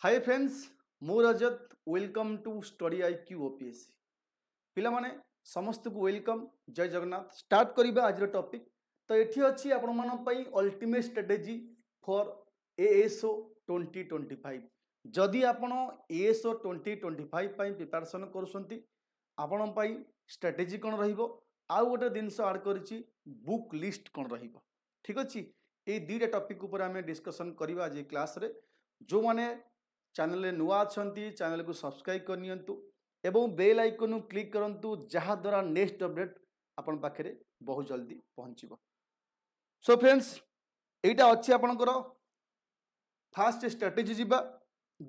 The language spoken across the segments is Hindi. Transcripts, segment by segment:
हाय फ्रेंड्स मु Rajat welcome to Study IQ OPSC पिला माने समस्त को वेलकम जय जगन्नाथ स्टार्ट करिबा आज टॉपिक तो एठी अछि आपण मन पई अल्टीमेट स्ट्रेटजी फॉर एएसओ 2025 जदि आपण एएसओ 2025 पई प्रिपरेशन करूसंती आपण पई स्ट्रेटजी कोन रहिबो आ गोटे जिनस ऐड करिछि बुक लिस्ट कोन रहिबो ठीक अछि ए दीटा टॉपिक ऊपर हमें डिस्कशन करिबा आज क्लास रे जो माने चैनल रे नुआ अछंती चैनल को सब्सक्राइब करनियंतु एवं बेल आइकन क्लिक करंतु जहा द्वारा नेक्स्ट अपडेट आपण पाखरे बहुत जल्दी पहुंचीबो। सो फ्रेंड्स एटा अछि आपनकर फास्ट स्ट्रेटजी जिबा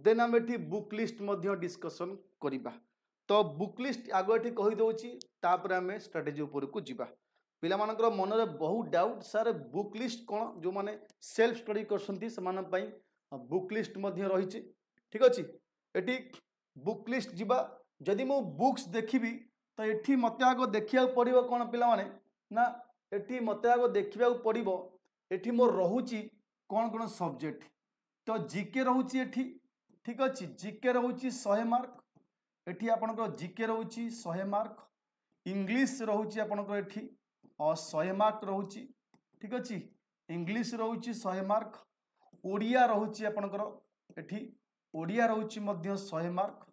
देन हम एठी बुक लिस्ट मध्ये डिस्कशन करिबा तो बुक लिस्ट आगो एठी कहि दोछि तापर हमें स्ट्रेटजी ऊपर को जिबा पिला मानकर मन रे बहुत डाउट सर बुक लिस्ट कोन जो माने सेल्फ स्टडी करसंती समान पई बुक लिस्ट मध्ये रहिछि ठीक अछि एठी बुक लिस्ट जिबा जदि मो बुक्स देखिबी तो एठी मते आगो देखिया पड़िबो कोन पिला माने ना एठी मते आगो देखिबा पड़िबो एठी मोर रहुची कोन कोन सब्जेक्ट तो जीके रहुची एठी ठीक अछि जीके रहुची 100 मार्क एठी आपनकर जीके रहुची 100 मार्क इंग्लिश रहुची आपनकर एठी और 100 मार्क रहुची ठीक अछि इंग्लिश रहुची 100 मार्क ओडिया रहुची आपनकर एठी ओडिया रहुची मध्य 100 मार्क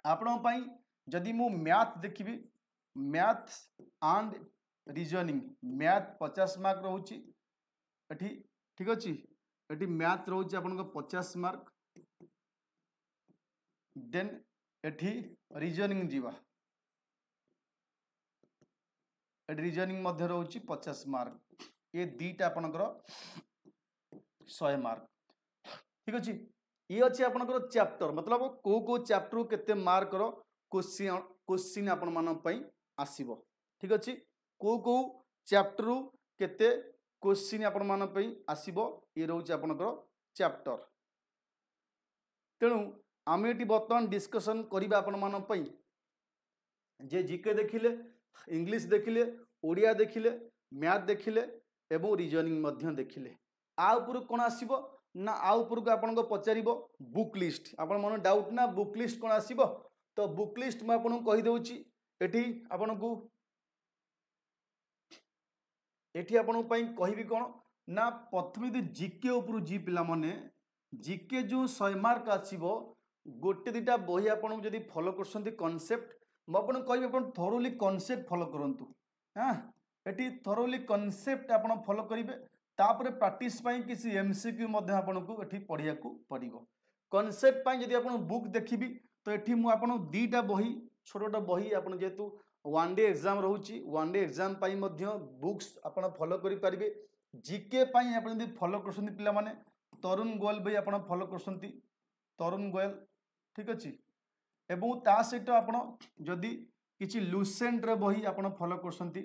आपण पई जदि मु मैथ देखिबी math and reasoning math 50 mark रहुची एठी ठीक अछि एठी मैथ रहुची आपनको 50 मार्क देन एठी रीजनिंग जीवा एठी रीजनिंग मध्य रहुची 50 मार्क ये दीटा आपनकर 100 मार्क ठीक अछि ये अच्छे आपनकर चैप्टर मतलब को चैप्टर केते मार्क रो क्वेश्चन आपण मन पई आसीबो ठीक अछि को चैप्टर केते क्वेश्चन आपण मन पई आसीबो ये रहउची आपनकर चैप्टर तेनु आमे एटी बर्तमान डिस्कशन करिबा आपण मन पई जे जीके देखिले इंग्लिश देखिले ओडिया देखिले मैथ देखिले एवं रीजनिंग मध्य देखिले आ ऊपर कोन आसीबो ना आ ऊपर को आपन को पचारिबो बुक लिस्ट आपन मन डाउट ना बुक लिस्ट कोन आसीबो तो बुक लिस्ट मैं आपन को कहि देउची एठी आपन को एठी आपन पई कहिबी कोन ना प्रथम दि जीके ऊपर जी पिला माने जीके जो 100 मार्क आसीबो गोटे दिटा बही आपन जदी फॉलो करसंती कांसेप्ट म आपन कहिबी आपन थोरोली कांसेप्ट फॉलो करंतु हां एठी थोरोली कांसेप्ट आपन फॉलो करिवे तापर प्रैक्टिस पई किसी एमसीक्यू मध्ये आपनको एठी पढिया को पड़िबो कांसेप्ट पई जदी आपन बुक देखिबी तो एठी मु आपन दीटा बही छोटोटा बही आपन जेतु वन डे एग्जाम रहउची वन डे एग्जाम पई मध्ये बुक्स आपन फॉलो करि परिबे जीके पई आपन जदी फॉलो करसंती पिला माने तरुण गोयल बही आपन फॉलो करसंती तरुण गोयल ठीक अछि एवं ता सहित आपन जदी किछि लुसेंट रे बही आपन फॉलो करसंती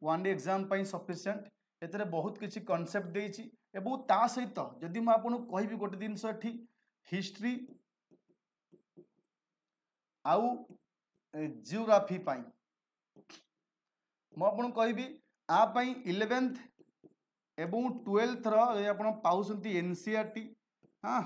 वन डे एग्जाम पई सफिशिएंट एतरे बहुत किछि कांसेप्ट देइछि एवं ता सहित जदि म आपन कहिबी गोटे दिन सठी हिस्ट्री आउ जियोग्राफी पई म आपन कहिबी आ पई 11th एवं 12th रो आपन पाउसंती एनसीईआरटी हां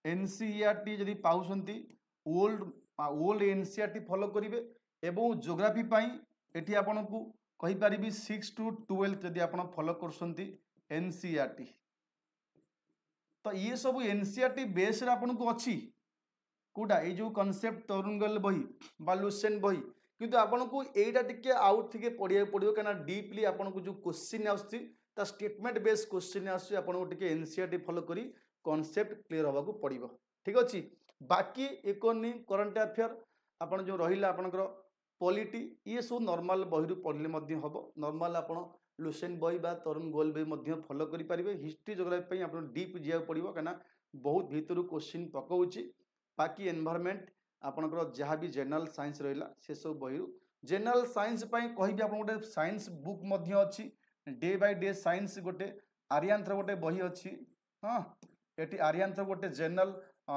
एनसीईआरटी जदि पाउसंती ओल्ड एनसीईआरटी फॉलो करिवे एवं जियोग्राफी पई एठी आपन को कहि परिबी 6 to 12 जदि आपण फॉलो करसंती एनसीईआरटी तो ये सब एनसीईआरटी बेस रे आपण को अछि कोडा ए जो कांसेप्ट तरुणगल बही बा लुसेंट बही किंतु आपण को एटा टिके आउट थिके पढिया पडियो कना डीपली आपण को जो क्वेश्चन आछि ता स्टेटमेंट बेस क्वेश्चन आछि आपण को टिके एनसीईआरटी फॉलो करी कांसेप्ट क्लियर होबा को पडिबो ठीक अछि बाकी इकोनॉमी करंट अफेयर आपण जो रहिला आपनकर पॉलिटी ये सब नॉर्मल बही रु पढ़ले मध्य हबो नॉर्मल आपण लुसेंट बही बा तरुण गोयल बही मध्य फॉलो करि परिबे हिस्ट्री ज्योग्राफी पई आपण डीप जिया पड़िबो कना बहुत भीतर क्वेश्चन पकाउची बाकी एनवायरनमेंट आपनकर जहाँ भी जनरल साइंस रहिला से सब बही रु जनरल साइंस पई कहिबी आपण गोटे साइंस बुक मध्य अछि डे बाय डे साइंस गोटे आर्यांत्र गोटे बही अछि हां एटी आर्यांत्र गोटे जनरल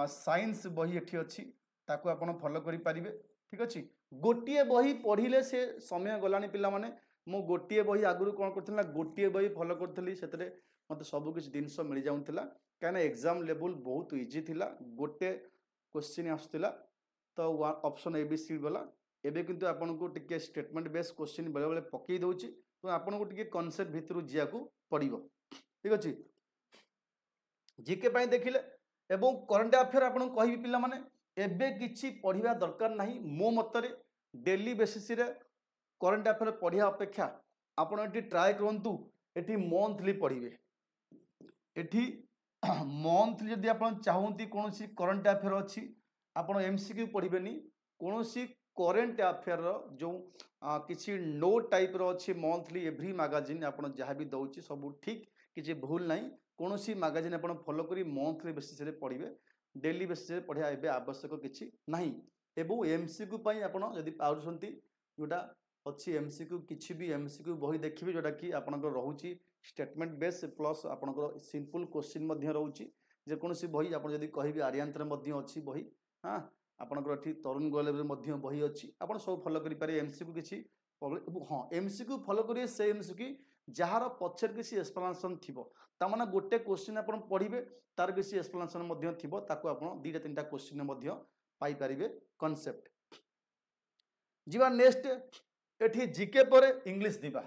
साइंस बही एठी अछि ताको आपण फॉलो करि परिबे ठीक अछि गोटिए बही पढ़िले से समय गलानी पिला माने मो गोटिए बही आगुरु कोन करथला गोटिए बही फॉलो करथली सेतरे मत सब किसी जिनस मिल जाऊला कहीं एग्जाम लेवल बहुत इजी थिला गोटे क्वेश्चन आसुला तो ऑप्शन ए बी सी वाला एबे किंतु आपन को टिके स्टेटमेंट बेस क्वेश्चन बेले बेले पकई दउची तो आपन को टिके कांसेप्ट भितर जिया को पड़िबो ठीक अछि जीके पई देखिले एवं करंट अफेयर आपन कहबी पिला माने एबे किछि पढ़िबा दरकार नाही मो मतरे डेली बेसिस रे करंट अफेयर पढ़िया अपेक्षा आपन एटी ट्राई करंतु एटी मंथली पढ़िबे एटी मंथली जदि आपन चाहंती कोनोसी करंट अफेयर अछि आपन एमसीक्यू पढ़िबेनी कोनोसी करंट अफेयर जो किसी नोट टाइप रो अछि मंथली एवरी मैगजीन आपन जहाँ भी दउची सब ठीक किसी भूल नाही कोनोसी मैगजीन आपन फॉलो करी मंथली बेसिस रे पढ़िबे डेली बेसिस रे पढ़िया एबे आवश्यक किछि नाही एबो एमसीक्यू पई आपन जदि पाउछंती जोटा अच्छी एमसीक्यू किछि भी एमसीक्यू बही देखिबे जोटा कि आपनकर रहउची स्टेटमेंट बेस प्लस आपनकर सिंपल क्वेश्चन मध्य रहउची जे कोनोसी बही आपन जदि कहबी आर्यांतर मध्य अछि बही हां आपनकर एठी तरुण गोलेब मध्य बही अछि आपन सब फॉलो करि पारे एमसीक्यू किछि हां एमसीक्यू फॉलो करिए से एमसीक्यू जहार पछर किछि एक्सप्लेनेशन थिबो ता माने गोटे क्वेश्चन आपन पढिबे तार किछि एक्सप्लेनेशन मध्य थिबो ताको आपन दुटा तीनटा क्वेश्चन मध्य पाई परिबे कांसेप्ट जीवा नेक्स्ट एठी जीके पर इंग्लिश दिबा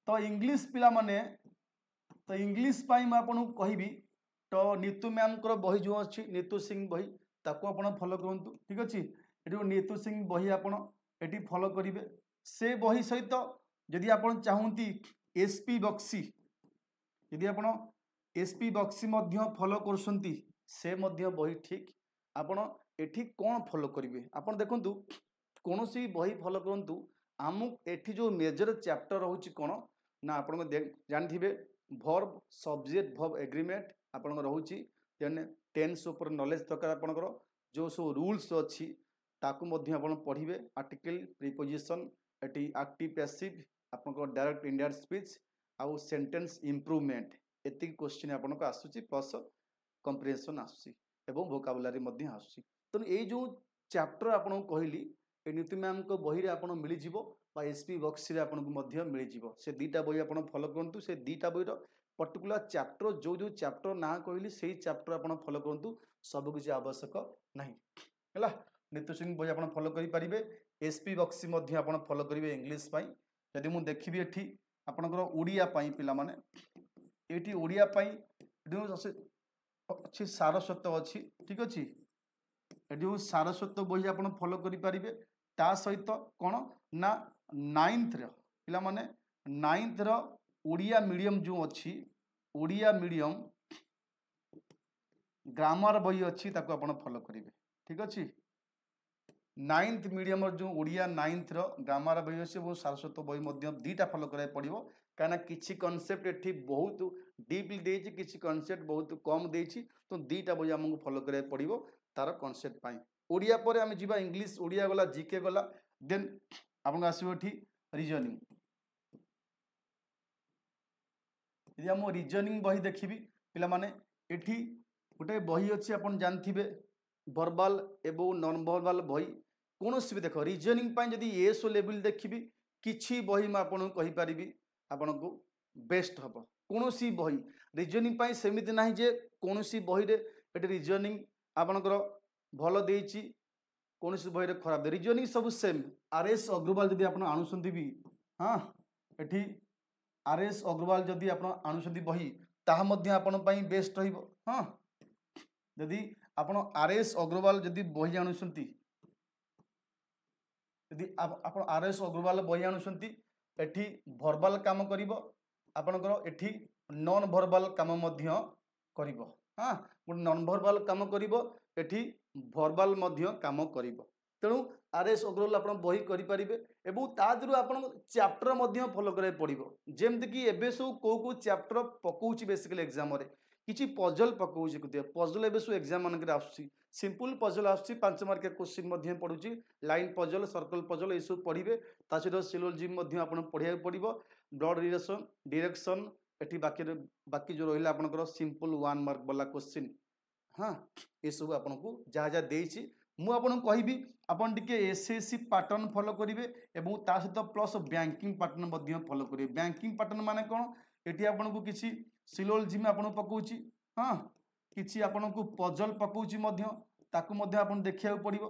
तो इंग्लिश पिला माने तो इंग्लिश पाई म आपन कहबी तो नीतू मैम को बही जो अछि नीतू सिंह बही ताको आपन फॉलो करंतु ठीक अछि एठी नीतू सिंह बही आपन एठी फॉलो करिवे से बही सहित यदि आपन चाहंती एसपी बक्सी यदि आपन एसपी बक्सी मध्य फॉलो करसंती से मध्य बही ठीक आपन एठी कोन फॉलो करिवे आपन देखंतु कोनोसी बही फॉलो करंतु आमु एठी जो मेजर चैप्टर रहउची कोन ना आपन जानथिबे वर्ब सब्जेक्ट वर्ब एग्रीमेंट आपन रहउची देन टेंस ऊपर नॉलेज दरकार आपन जो सो रूल्स अछि ताकू मध्य आपन पढ़िबे आर्टिकल प्रीपोजिशन एटी एक्टिव पैसिव आपन डायरेक्ट इंडियन स्पीच आउ सेंटेंस इंप्रूवमेंट एति क्वेश्चन आपन को आसुची प्लस कंप्रिहेंशन आसुची एवं वोकाबुलरी मध्य आसुची तो ए जो चैप्टर आपन कहली ए नीति मैम को बही रे आपन मिली जिवो बा एसपी बक्सी रे आपन को मध्य मिली जिवो से दीटा बही आपन फॉलो करंतु से दीटा बही रो पर्टिकुलर चैप्टर जो चैप्टर ना कहली सेही चैप्टर आपन फॉलो करंतु सब किछि आवश्यक नाही हला नीतू सिंह बही आपन फॉलो करि परिबे एसपी बक्सी मध्य आपन फॉलो करिवे इंग्लिश पई यदि मु देखिबी एठी आपनकर ओडिया पई पिला माने एठी ओडिया पई अच्छी सारस्वत अच्छी ठीक अच्छी ये सारस्वत बही आप फॉलो करें ता सहित कौन ना नाइन्थ पिला माने नाइन्थ ओडिया मीडियम जो अच्छी ओडिया मीडियम ग्रामर बही अच्छी ताको आपण फॉलो करेंगे ठीक अच्छी नाइन्थ मीडियम जो ओडिया नाइन्थ ग्रामर बही अच्छे और सारस्वत बही दीटा फॉलो कराया पड़ो कहीं किसी कॉन्सेप्ट एठी बहुत डीपली देछि किसी कॉन्सेप्ट बहुत कम देछि तो दीटा बही आमको फॉलो कराया पड़ो तार कॉन्सेप्ट पाई ओडिया पर आम जीवा इंग्लिश ओडिया गला जीके गला देन आपन आसीबो एठी रीजनिंग यदि हम रीजनिंग बही देखिबी पिला माने एठी गोटे बही अच्छी आपन जानथिबे वर्बल एवं नॉन वर्बल बही कौन भी देख रीजनिंग जदि एसो लेवल देखिबी किछि बही मैं आपन कहि परिबी आपन को बेस्ट हम कौन बही रीजनिंग सेमिति नाही जे कौन बही रे एटी रीजनिंग आपनकर भल देछि कौन बही रे खराब रीजनिंग सब सेम आरएस अग्रवाल जदि आपन आणुसंती भी हां एठी आरएस अग्रवाल जदि आपन आणुसंती बही ताहा मध्य आपन पई बेस्ट रहिबो हां जदि आपन आरएस अग्रवाल जदि बही आणुसंती यदि आपन आरएस अग्रवाल बही आणुसंती एठी वर्बल काम करिवो आपनकर एठी नॉन वर्बल काम मध्य करिवो हां नॉन वर्बल काम करिवो एठी वर्बल मध्य काम करिवो तेणु आरएस अग्रवाल आपन बही करि परिबे एबो तादरु आपन चैप्टर मध्य फॉलो करे पड़िवो जेमति कि एबे सो को चैप्टर पकोउची बेसिकली एग्जाम रे किछि पजल पकोउची कुते पजल एबे सो एग्जाम मन के आसुची सिंपल पजल आसुची 5 मार्क क्वेश्चन मध्य पडुची लाइन पजल सर्कल पजल एसो पढिबे ता सहित सिलोजिम मध्य आपन पढिया पड़िवो ब्लड रिलेशन डायरेक्शन एठी बाकी जो रहिला आपनकर सिंपल 1 मार्क वाला क्वेश्चन हां ए सब आपन को जा जा देछि मु आपन कहबी आपन टिके एसएससी पैटर्न फॉलो करिवे एवं ता सहित प्लस बैंकिंग पैटर्न मध्य फॉलो करिवे बैंकिंग पैटर्न माने कोन एठी आपन को किछि सिलोलॉजी में आपन पकाउची हाँ किछि आपन को पजल पकाउची मध्य ताकू मध्य आपन देखिया पड़िबो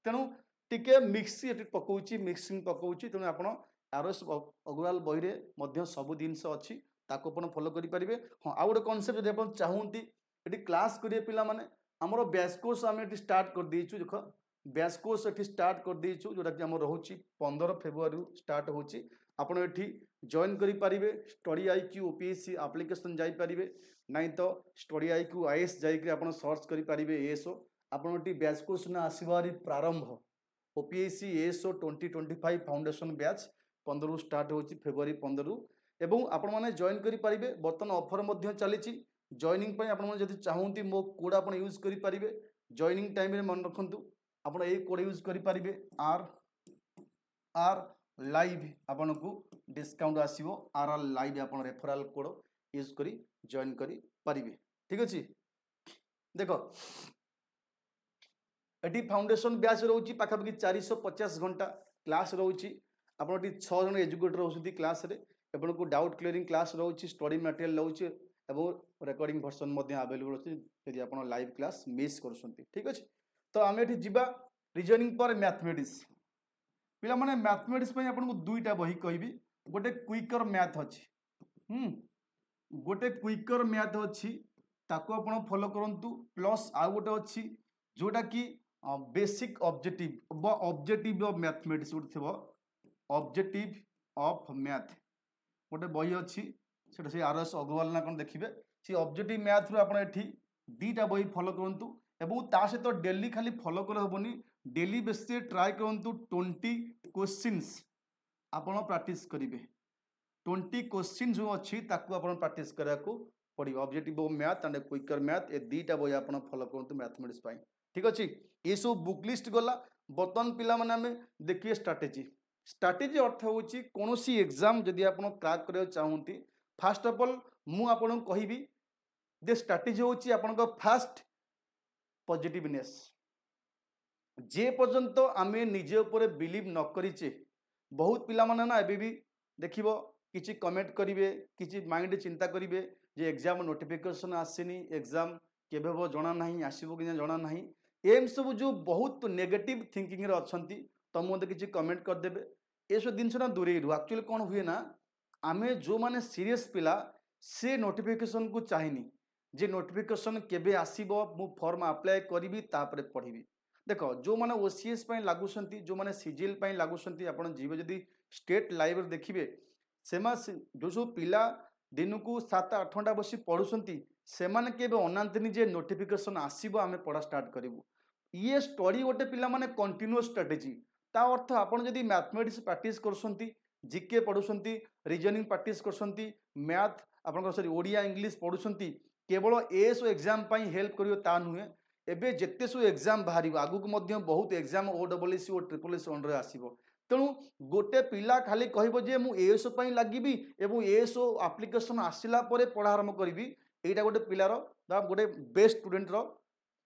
तेणु टिके मिक्सी एटी पकाउची मिक्सिंग पकाउची तेणु आपन आरएस अग्रवाल बही रे मध्य सब जिनस अछि ताको अपन फॉलो करि परिबे हां आ गोटे कांसेप्ट जदि अपन चाहूंती एटी क्लास करिए पिला माने हमरो बैच कोर्स हम एटी स्टार्ट कर देइछु देखो बैच कोर्स एटी स्टार्ट कर देइछु जोटा कि हम रहउची 15 फेब्रुआरी स्टार्ट होची आपण एटी जॉइन करि परिबे स्टडी आईक्यू ओपीएससी एप्लीकेशन जाई परिबे नहीं तो स्टडी आईक्यू आईएएस जाई कि आपण सर्च करि परिबे एएसओ आपण एटी बैच कोर्स ना आसीबारी प्रारंभ ओपीएससी एएसओ 2025 फाउंडेशन बैच 15 रु स्टार्ट होची फेब्रुआरी 15 रु एवं आपण माने जॉइन करि परिबे बर्तन ऑफर मध्य चलीची जॉइनिंग पई आपण माने जदि चाहूंती मो कोड आपण यूज करि परिबे जॉइनिंग टाइम रे मन रखंतु आपण ए कोड यूज करि परिबे आर लाइव आपण को डिस्काउंट आसीबो आर लाइव आपण रेफरल कोड यूज करि जॉइन करि परिबे ठीक अछि देखो एटी फाउंडेशन बैच रोची पाखापाखि 450 घंटा क्लास रोची आपण 6 जन एजुकेटर होउछथि क्लास रे एपन को डाउट क्लियरिंग क्लास रोची स्टडी मटेरियल रोची एवं रिकॉर्डिंग वर्जन मध्ये अवेलेबल अछि यदि आपण लाइव क्लास मिस करसंती ठीक अछि तो आमे एठी जिबा रीजनिंग पर मैथमेटिक्स पिला माने मैथमेटिक्स पई आपण को दुईटा बही कहबी गोटे क्विकर मैथ अछि गोटे क्विकर मैथ अछि ताको आपण फॉलो करंतु प्लस आ गोटे अछि जोटा कि basic objective objective of mathematics गोटे थबो ऑब्जेक्टिव ऑफ मैथ गोटे बही अच्छी से आरएस अग्रवाल ना कौन देखिए सी ऑब्जेक्टिव मैथ रू आप दीटा बही फॉलो करंतु एवं ता सहित डेली खाली फॉलो कर हेबनी डेली बेसिस ट्राए करंतु 20 क्वेश्चंस आपण प्रैक्टिस करेंगे 20 क्वेश्चन जो अच्छी ताकू आपण प्रैक्टिस करा को पड़ो objective of math and quicker math ए दीटा बही आप फॉलो करंतु मैथमेटिक्स पाई ठीक अच्छे ये सब बुक लिस्ट गला बर्तमान पिला माने हमें देखिए स्ट्राटेजी अर्थ हूँ कौन सी एग्जाम जदि आप क्रैक करा चाहती फास्ट ऑफ ऑल मु आपन कहबी दे स्ट्राटेजी हूँ आपण फास्ट पॉजिटिवनेस जे पर्यंत आमे निजे ऊपर बिलीव न करिचे बहुत पिला माने ना एबे भी देखिबो किछि कमेंट करिवे किछि माइंड चिंता करिवे जे एग्जाम नोटिफिकेशन आसेनी एग्जाम केबे हो जणा नाही आसीबो कि जणा नाही एम सब जो बहुत नेगेटिव थिंकिंग रे अछंती तो मते किछि कमेंट कर देबे ए सब दिन ना दूरे रु एक्चुअली कोन हुए ना आमे जो माने सीरियस पिला से नोटिफिकेशन को चाहिनी जे नोटिफिकेशन केबे आसीबो मु फॉर्म अप्लाई करिवि तापरे पढिबि देखो जो माने ओसीएस पई लागुसंती जो माने सीजीएल पई लागुसंती आपण जीवे जदी स्टेट लाइब्रेरी देखिबे सेमा जो जो पिला दिन को 7-8 घंटा बसी पढुसंती सेमाने केबे अनांतनी जे नोटिफिकेशन आसीबो आमे पढा स्टार्ट करिवु ये स्टडी गोटे पिला माने कंटीन्यूअस स्ट्रेटेजी ता अर्थ आपण जदी मैथमेटिक्स प्रैक्टिस करसंती जीके पढुसंती रीजनिंग प्रैक्टिस करसंती मैथ आपण सॉरी ओडिया इंग्लिश पढुसंती केवल एएसओ एग्जाम पई हेल्प करियो ता नुहे एबे जेते सो एग्जाम बाहरिबो आगु को मध्य बहुत एग्जाम ओडब्ल्यूएससी और ट्रिपलएससी अंडर आसीबो तेणु गोटे पिला खाली कहबो जे मु एएसओ पई लागिबी एवं एएसओ एप्लीकेशन आसिला परे पढ़ा आरंभ करिवि एटा गोटे पिलार बा गोटे बेस्ट स्टूडेंट रो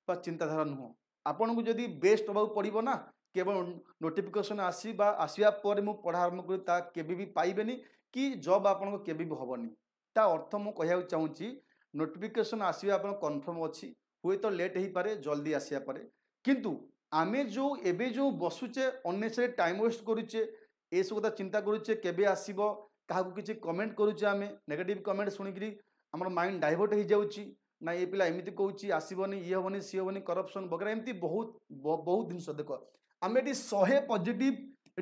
चिंताधारा नुह आपन को जदी बेस्ट होबा पड़िबो ना केवल नोटिफिकेशन आसीबा आसिया पर मु पढ़ा आरंभ करी ता केबे भी पाइबेनी कि जॉब आपन को केबे भी होबनी ता अर्थ मु कहया चाहूची नोटिफिकेशन आसिबा आपन कंफर्म अछि हुए तो लेट ही पारे जल्दी आसिया पारे किंतु आमे जो एबे जो बसुचे अननेसेसरी टाइम वेस्ट करूचे ए सब कथा चिंता करूचे केबे आसीबो काहा को किछि कमेंट करूचे आमे नेगेटिव कमेंट सुनिकरी हमर माइंड डाइवर्ट हो जाउची ना ये पिला एमती कहूँ आसबनी ये हेनी सी हेनी करप्शन वगैरह एमती बहुत बहुत जिन देख आम ये 100 पॉजिटिव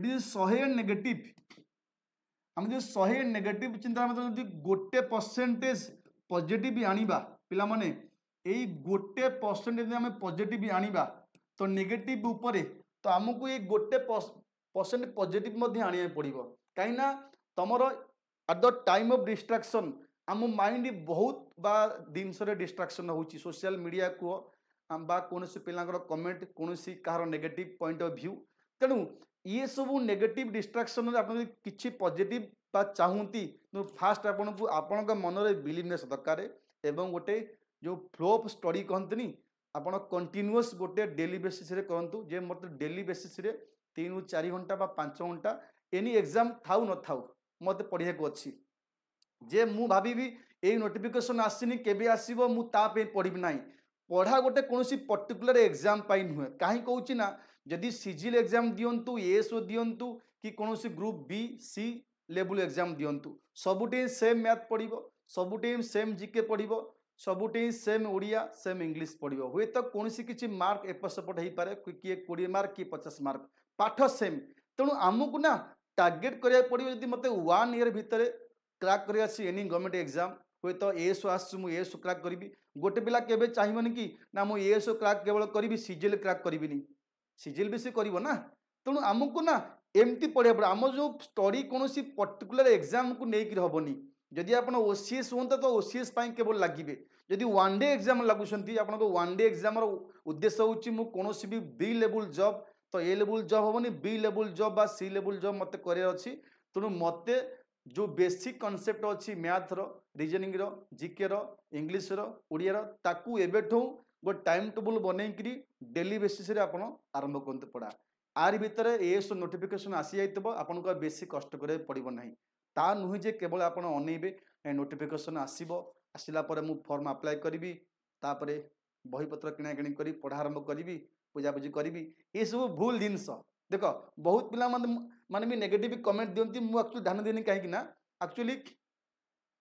ये 100 नेगेटिव आम जो 100 नेगेटिव चिंता गोटे परसेंटेज पॉजिटिव आनिबा पिला माने यही गोटे परसेंटेज आम पॉजिटिव आनिबा तो नेगेटिव उपरे तो आमको ये गोटे परसेंट पॉजिटिव आनिया पड़ो कहीं तुमर at the time of distraction आम माइंड बहुत बा जिनस डिस्ट्राक्शन होची सोशल मीडिया को बा कौन पिलांकर कमेंट कौन कहार नेगेटिव पॉइंट ऑफ व्यू तेणु ये सब नेगेटिव डिस्ट्राक्शन आप किसी पॉजिटिव बा चाहती फास्ट आपन को आपण मनरे बिलीवनेस दरकार एवं गोटे जो फ्लो ऑफ स्टडी कहतनी आप कंटिन्यूअस गोटे डेली बेसिस रे करंतु जे मतलब डेली बेसिस रे 3-4 घंटा बा 5 घंटा एनी एग्जाम थाउ न थाउ मत पढ़िया को अच्छी जे मु भाभी ये नोटिफिकेशन आसीनी केबे आसीबो मु ता पे पढ़िबि नाही पढ़ा गोटे कौन पर्टिकुलर एग्जाम नुहे कहीं कौच ना जदि सिजिल एग्जाम दिंतु एएसओ दिंतु कि कौन group B C level exam दिंतु सबुटे सेम मैथ पढ़ो सबुटे सेम जीके पढ़ो सबुटे सेम ओडिया सेम इंग्लिश पढ़ो हुए तो कौन किसी मार्क एपट सेपट हो पारे किए 20 मार्क किए 50 मार्क पाठ सेम तेणु आमको ना टार्गेट करा पड़ो जब मत 1 ईयर भितर क्रैक कर एनी गवर्नमेंट एग्जाम हुए तो एएसओ आसएसओ क्रैक करी गोटे पिला केबे चाहिए कि ना मु एएसओ क्रैक केवल करी सीजिएल क्रैक करी सीजिएल भी सी कर ना तेणु आमको ना एमती पढ़ा पड़े आम जो स्टडी कौन पर्टिकुलर एग्जाम को लेकिन हेनी जदि आप ओसीएस हूँ तो ओसीएस केवल लगे जदि 1 डे एग्जाम लगुंट आप 1 डे एग्जाम उद्देश्य हूँ कौन भी बी लेवल जॉब तो ए लेवल जॉब हेनी बी लेवल जॉब बा सी लेवल जॉब मत कर तेणु मत जो बेसिक कॉन्सेप्ट अच्छी math reasoning GK English Odia ताकू एबेठू गोटे टाइम टेबल बनईकरी डेली बेसीस आप आरंभ करते पड़ा आर भितर एएसओ नोटिफिकेशन आसी जाइए आपको बेसी कष्ट करें पड़ो ना ता नुहे जे केवल आप अनेबे नोटिफिकेशन आसला मु फॉर्म अप्लाई करी तापर बहीपत्र किणा किणी कर पढ़ा आरंभ करी पूजापूजी करी ये सब भूल जिनस देख बहुत पिला माने भी नेगेटिव कमेंट दिखती मुझे ध्यान देनी कहीं एक्चुअली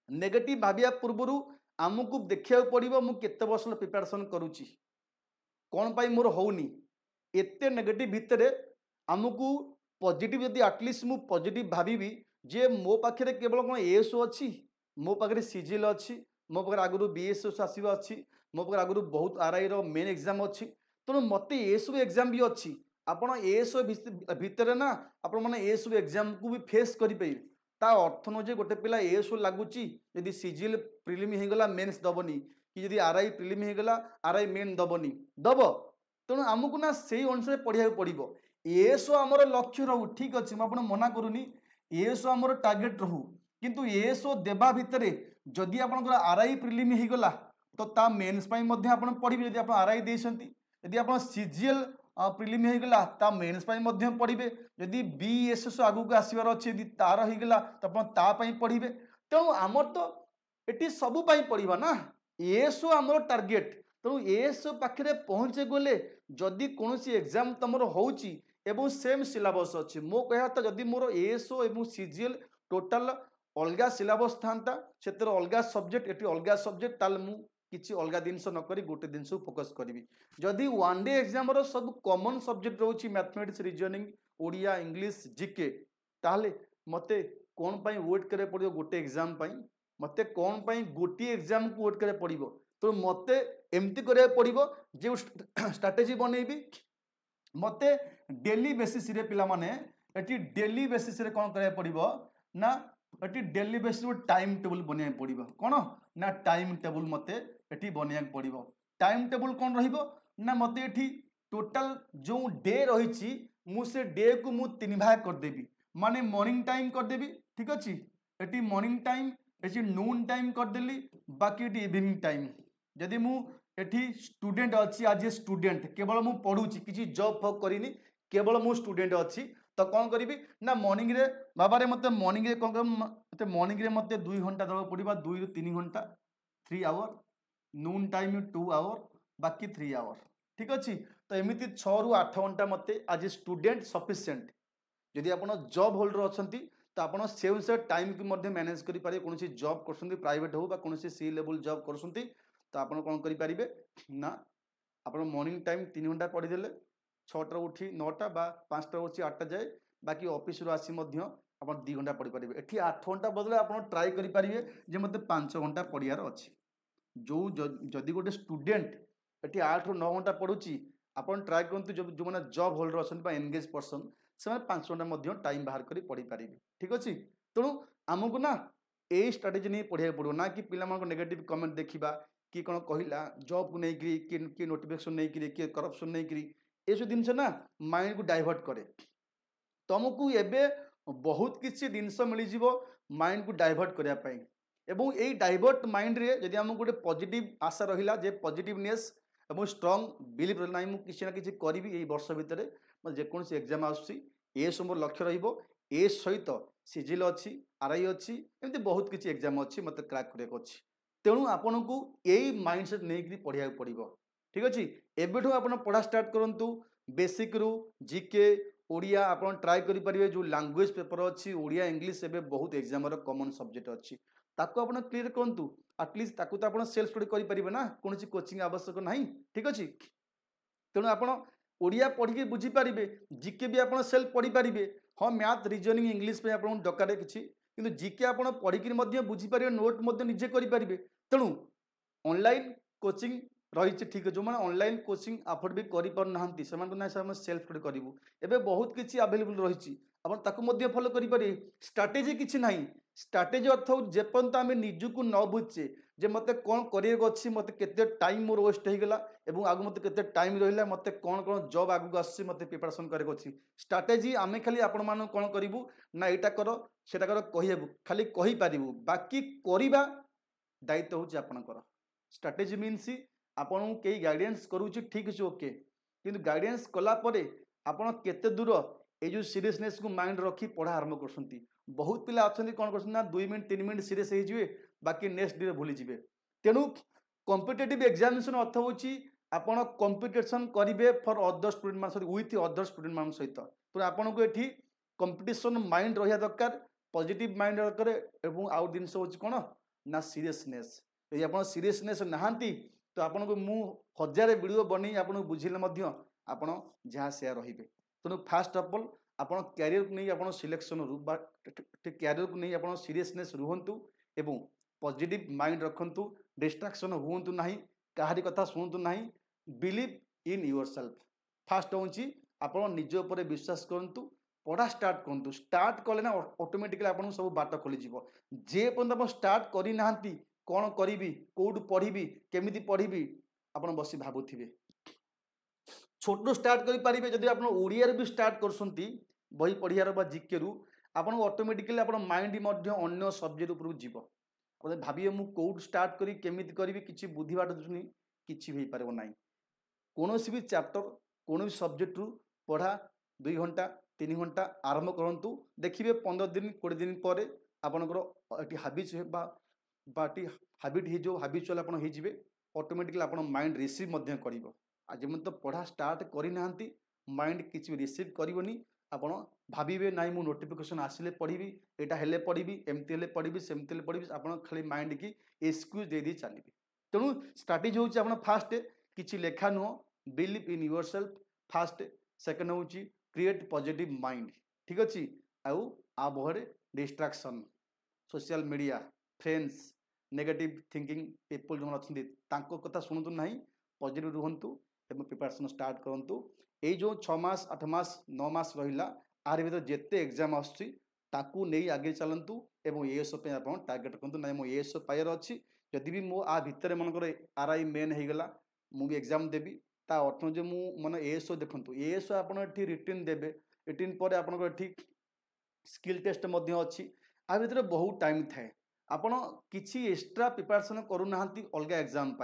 नेगेटिव भाविया पूर्वर आमको देखा पड़ो मुझे वर्ष प्रिपेरेसन करुच्ची कौन पाई मोर होनी एते नेगेटिव भितर आमको पॉजिटिव यदि एटलिस्ट मु पॉजिटिव भावी जे मो पाखे केवल कौन एएसओ अच्छी मो पाखे सीजिएल अच्छी मो पाखे आगु बीएसएस आसवा अच्छी मो पाखे आगु बहुत आरआई मेन एग्जाम अच्छी तेणु मत ये सब एग्जाम भी अच्छी आपण एएसओ भितर ना आपण मैंने ये सब एग्जाम को भी फेस करें ता अर्थ नुहे गोटे पिला एएसओ लगुच यदि सीजिएल प्रिलिम होगला मेन्स दबनी कि जदि आरआई प्रिलिम होगला आरआई मेन दबनी दब तेणु आमको ना से अनुसार पढ़ा पड़ो एएसओ आमर लक्ष्य रहू ठीक अच्छे मुझे मना करूनी एएसओ आमर टार्गेट रहू किंतु एएसओ देवा भितर जदि आपंकर आरआई प्रिलिम होगला तो ता मेन्स आप पढ़े जदि आप आरआई देती यदि आप सीजिएल प्रिलिम होगला ता मेन्स पढ़े जदि बीएसएस आगू आसबार अच्छे यदि तार होगला तो आप पढ़े तेणु आमर तो ये सबूपाई पढ़ा ना एएसओ आमर टार्गेट तेणु एएसओ पाखे पहुँचे गले जदि कौन एग्जाम तुम हो सेम सिलेबस अच्छी मो कह तो जदि मोर एएसओ और सीजिएल टोटाल अलग सिलेबस था से अलग सब्जेक्ट ये अलग सब्जेक्ट ताल मु किसी अलग जिनस नक गोटे जिनस फोकस करी जदि 1 डे एग्जाम सब कॉमन सब्जेक्ट रोचे mathematics reasoning Odia English GK ताहले मते कौन पाई वेट करे पड़ो गोटे एग्जाम मते कौन पाई गोटे एग्जाम को वेट करे पड़ो तो मते एमती करा पड़ो जो स्ट्राटेजी बनईबी मते डेली बेसिस रे पिला माने एटी डेली बेसिस रे कौन करा पड़ो ना eighty daily basis time table बनिया पड़ो कौन ना टाइम टेबल मते एटी बनिया पड़ो टाइम टेबल कौन रहिबो ना मते एटी टोटल जो डे रही मुझे डे को मु 3 भाग करदेवी माने मॉर्निंग टाइम करदेवी ठीक अच्छे एटी मॉर्निंग टाइम एटी नून टाइम करदेली बाकी एटी इवनिंग टाइम जदि मु एटी स्टूडेंट अच्छी आज ए स्टूडेंट केवल मु पढ़ुची किसी जॉब फॉब करिनी केवल मु स्टूडेंट अच्छी तो कौन करी ना मॉर्निंग रे बाबा रे मते मॉर्निंग रे कौन कर मॉर्निंग रे मते 2 घंटा देवा पड़वा 2 ରୁ 3 घंटा 3 आवर नून टाइम 2 आवर बाकी 3 आवर ठीक अच्छे तो एमती 6 ରୁ 8 घंटा मते आज ए स्टूडेंट सफिशिएंट जदि आप जॉब होल्डर अच्छा तो आप से अनुसार टाइम को मैनेज करें कौन जॉब कर प्राइवेट हो कौन सी लेवल जॉब कर तो आप कौन करें ना आप मॉर्निंग टाइम 3 घंटा पढ़ीदे 6टा उठी 9टा बा 5टा उठी 8टा जाए बाकी ऑफिस रू आसी आप 2 घंटा पढ़ी पारे एटी 8 घंटा बदले आप ट्राए करेंगे जे मत 5 घंटा पढ़ियार अच्छे जो जदि गोटे स्टूडेंट ये 8 ରୁ 9 घंटा पढ़ुची आप ट्राए करूँ जो मैंने जॉब होल्डर अच्छा एनगेज पर्सन से 5 घंटा टाइम बाहर कर पढ़ी पारे ठीक अच्छे तेणु आमको ना यही स्ट्राटेजी नहीं पढ़ा पड़ो ना कि पिला नेगेटिव कमेंट देखा कि कौन कहला जॉब को लेकिन किए नोटिफिकेशन नहीं किए करप्शन नहीं करी ये सब जिनस ना माइंड को डाइवर्ट करे तुमको एबे बहुत किसी जिनस मिल माइंड को डाइवर्ट करने एवं यही डाइवर्ट माइंड रे जदि आमको गोटे पॉजिटिव आशा रहा जे पॉजिटिवनेस और स्ट्रंग बिलीव रहा ना किसी ना किसी करी वर्ष भितर जेकोसी एग्जाम आसूसी ये सब मोर लक्ष्य ए सहित सिजिल अच्छी आरआई अच्छी एमती बहुत किसी एग्जाम अच्छी मत क्रैक करने अच्छी तेणु आपन को यही माइंडसेट नहीं पढ़ा पड़ो ठीक अच्छे एवं आप पढ़ा स्टार्ट करूँ बेसिक रु जीके ओडिया आप ट्राए करेंगे जो लैंग्वेज पेपर अच्छी ओडिया इंग्लिश एवं बहुत एग्जाम कॉमन सब्जेक्ट अच्छी ताको आप क्लीयर करूँ आटलिस्ट ताको तो आप सेल्फ स्टडी करेंगे ना कौन कोचिंग आवश्यक ना ठीक अच्छे तेणु आप ओडिया पढ़ी बुझीपारे जीके भी आप सेल्फ पढ़ी पारे हाँ मैथ रिजनिंग इंग्लिश पे आपको दरकार किसी किंतु जीके आप पढ़ी बुझीपारे नोट निजे करेंगे तेणु ऑनलाइन कोचिंग रही ठीक जो मैंने ऑनलाइन कोचिंग अफोर्ड भी करना सेल्फ स्टडी करूँ एवं बहुत किसी अवेलेबल रही आप फॉलो करेंगे स्ट्राटेजी किसी ना स्ट्राटेजी अर्थ जेपर्यंत आम निजुक न बुझे जे मत कौन कर मत के टाइम मोर वेस्ट होगा और आगे मत के टाइम रहा मत कौन कौन जॉब आगू आस प्रिपरेशन कर स्ट्राटेजी आम खाली आपण मान कौन करूँ ना यहाँ कर सेटा कर कहबू खाली कहीपर बाकी करवा दायित्व हूँ आपणकर स्ट्राटेजी मीन्स आपन कई गाइडेंस करूँ ठीक अच्छे ओके किंतु गाइडेंस कलापर आपड़ केते दूर ये जो सीरीयसनेस को माइंड रखी पढ़ा आरंभ कर बहुत पिला अच्छा कौन कर 2 मिनट 3 मिनट सीरीयस हो बाकी नेक्स्ट डे भूली जाए तेणु कॉम्पिटिटिव एग्जामिनेशन अर्थ होची आपण कंपटीशन करेंगे फॉर अदर स्टूडेंट मान विथ अदर स्टूडेंट मान सहित तो आपन को ये कंपटीशन माइंड रहा दरकार पॉजिटिव माइंड दरकार और आउ जिन हूँ कौन ना सीरीयसनेस यदि आप सीरीयसनेस नहांती तो आपन को मु 1000 वीडियो बनी आपन बुझिले आपन जहाँ से रही तेणु फास्ट ऑफ ऑल आपन कैरियर को नहीं आपन सिलेक्शन रू कैरियर को नहीं आपन सीरीयसनेस रुहंतु एवं पॉजिटिव माइंड रखंतु डिस्ट्रैक्शन हुंतु नहीं कहारी कथा शुणु नहीं believe in yourself fast हूँ आप निज उपर विश्वास करूँ पढ़ा स्टार्ट करूँ स्टार्ट कले ना ऑटोमेटिकली आपको सब बाट खोल जे पर्यंत आप स्टार्ट करना कौन करी कौटू पढ़ी केमी पढ़ी आप बस भावुवे छोटू स्टार्ट करेंगे जब आप ओडिया भी स्टार्ट कर बही पढ़ियार जीके रु आपको ऑटोमेटिकली आप माइंड अन्य सब्जेक्ट उपर जीव भाविए मु कौटू स्टार्ट करी केमी करी कि बुद्धि बाट कि हो पार ना कौन भी चैप्टर कौन भी सब्जेक्ट रु पढ़ा 2 घंटा 3 घंटा आरंभ करूँ देखिए 15 दिन 20 दिन पर आपंकर हाबिट हो हाबिचुअल आप ऑटोमेटिकली आप माइंड रिसीव कर जब तो पढ़ा स्टार्ट करना माइंड किसी रिसीव करनी आप भावे ना मु नोटिफिकेशन आसिले पढ़ी यहाँ हेल्ले पढ़ी एमती पढ़ी सेमती पढ़ी आप खाली माइंड की एक्सक्यूज दे चलिए तेणु स्ट्राटेजी हूँ फास्ट किसी लेखा नुह believe in yourself first second हूँ क्रिएट पॉजिटिव माइंड ठीक अच्छे आबहरे distraction social media friends negative thinking people जो अच्छा कथा शुणु ना पॉजिटिव रुहंतु एवं प्रिपरेशन स्टार्ट करूँ ये जो 6 मास 8 मास 9 मास रहा आर भर जिते एग्जाम आसू नहीं आगे चलतु एवं एएसओ पे आप टार्गेट करूँ ना मो एएसओ पाइबार अच्छी जदि भी मो आ भितर मनकर आरआई मेन होगला मुझे एग्जाम देवी ता अर्थ जो मन एएसओ देखूँ एएसओ आप रिटर्न देवे रिटर्न पर आप स्किल टेस्ट अच्छी आ भर बहुत टाइम थाए आपड़ कि एक्स्ट्रा प्रिपरेशन करूना अलग एग्जाम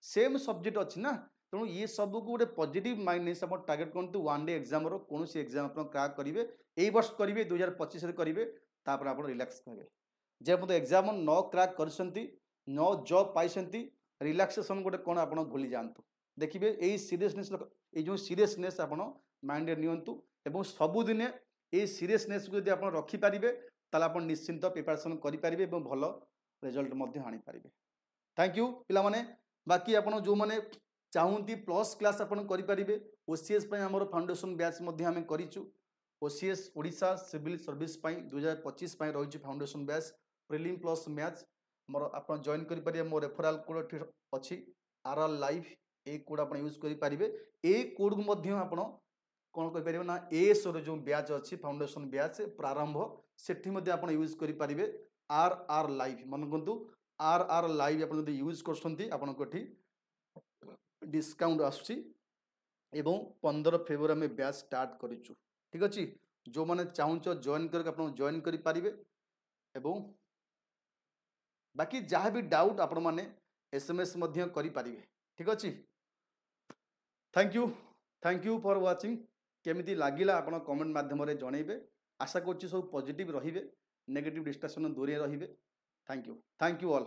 सेम सब्जेक्ट अच्छी ना तेणु ये सब को गोटे पॉजिटिव माइंड नहीं आप टार्गेट करूँ 1 डे एग्जाम कौन एग्जाम आप क्रैक करेंगे यही वर्ष करेंगे 2025 करेंगे तापर आप रिलैक्स करेंगे जब मतलब एग्जाम न क्रैक कर न जॉब पाई रिलैक्सेशन गोटे कौन आप भूली जातु देखिए यही सीरीयसनेस ये जो सीरीयसनेस आप माइंड नियंतु एवं सबुदिने ये सीरीयसनेस को यदि आप रखिपारे ताले आप निश्चिंत प्रिपरेशन करेंगे और भल रिजल्ट आनी पारे थैंक यू पिला माने बाकी आप जो मैंने चाहती प्लस क्लास आप करेंगे ओसीएस आम फाउंडेशन बैच आम करूँ ओसीएस ओडिशा सिविल सर्विस 2025 रही foundation batch prelim plus maths more आप जॉइन करेंगे मो रेफराल कोड अच्छी आरआर लाइव ए कोड आप यूज करेंगे ए कोड को आप कौन करेंगे ना एएसओ जो बैच अच्छी फाउंडेशन बैच प्रारंभ से आप यूज करेंगे आर लाइव मन कहतु आर लाइव आप यूज कर डिस्काउंट आसुची एवं 15 फेब्रुआरी में बैच स्टार्ट करूँ ठीक अच्छे जो मैंने चाहूँ जॉइन कर जॉइन करेंगे एवं बाकी जहाँ भी डाउट आपण मैंने एसएमएस करेंगे ठीक अच्छे थैंक यू फॉर वाचिंग केमिति लागिला आपण कमेंट माध्यम जनइबे आशा करुच्ची सब पॉजिटिव रहिबे नेगेटिव डिस्ट्रैक्शन दूरे रहिबे थैंक यू ऑल।